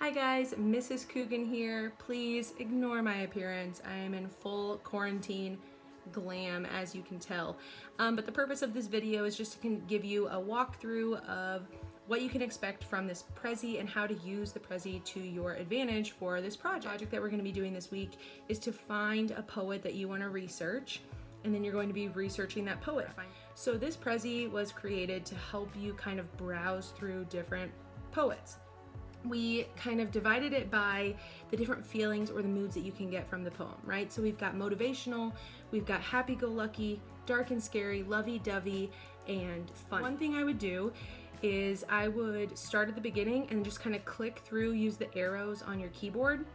Hi guys, Mrs. Coogan here. Please ignore my appearance. I am in full quarantine glam, as you can tell. But the purpose of this video is just to give you a walkthrough of what you can expect from this Prezi and how to use the Prezi to your advantage for this project that we're going to be doing this week is to find a poet that you want to research, and then you're going to be researching that poet. So this Prezi was created to help you kind of browse through different poets. We kind of divided it by the different feelings or the moods that you can get from the poem, right? So we've got motivational, we've got happy-go-lucky, dark and scary, lovey-dovey, and fun. One thing I would do is I would start at the beginning and just kind of click through, use the arrows on your keyboard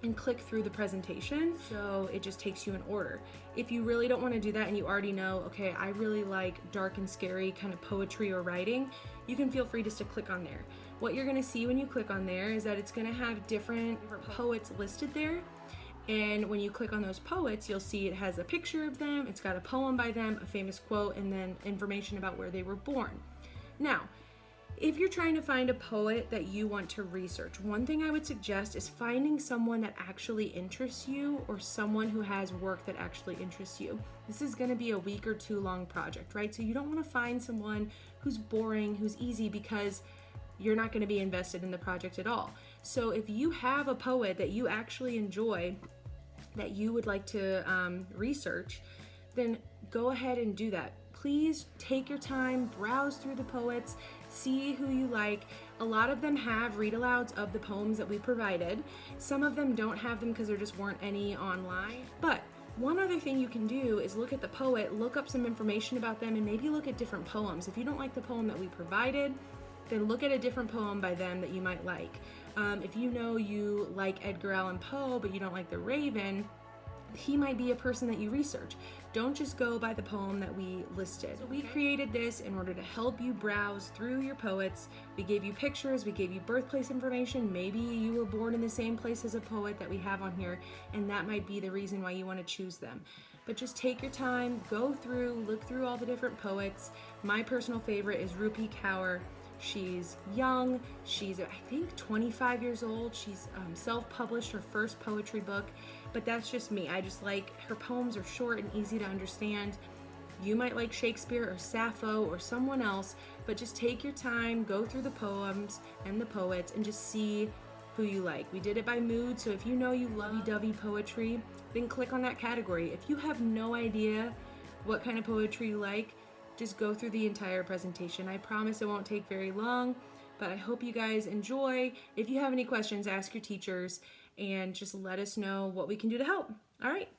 and click through the presentation, so it just takes you in order. If you really don't want to do that and you already know, okay, I really like dark and scary kind of poetry or writing, you can feel free just to click on there. What you're going to see when you click on there is that it's going to have different poets listed there, and when you click on those poets, you'll see it has a picture of them, it's got a poem by them, a famous quote, and then information about where they were born. Now, if you're trying to find a poet that you want to research, one thing I would suggest is finding someone that actually interests you or someone who has work that actually interests you. This is going to be a week or two long project, right? So you don't want to find someone who's boring, who's easy, because you're not going to be invested in the project at all. So if you have a poet that you actually enjoy, that you would like to research, then go ahead and do that. Please take your time, browse through the poets, see who you like. A lot of them have read-alouds of the poems that we provided. Some of them don't have them because there just weren't any online. But one other thing you can do is look at the poet, look up some information about them, and maybe look at different poems. If you don't like the poem that we provided, then look at a different poem by them that you might like. If you know you like Edgar Allan Poe, but you don't like The Raven, he might be a person that you research. Don't just go by the poem that we listed. So we created this in order to help you browse through your poets. We gave you pictures, we gave you birthplace information. Maybe you were born in the same place as a poet that we have on here, and that might be the reason why you want to choose them. But just take your time, go through, look through all the different poets. My personal favorite is Rupi Kaur. She's young, she's I think 25 years old, she's self-published her first poetry book, but that's just me. I just like her poems are short and easy to understand. You might like Shakespeare or Sappho or someone else, but just take your time, go through the poems and the poets and just see who you like. We did it by mood, so if you know you lovey-dovey poetry, then click on that category. If you have no idea what kind of poetry you like, just go through the entire presentation. I promise it won't take very long, but I hope you guys enjoy. If you have any questions, ask your teachers and just let us know what we can do to help. All right.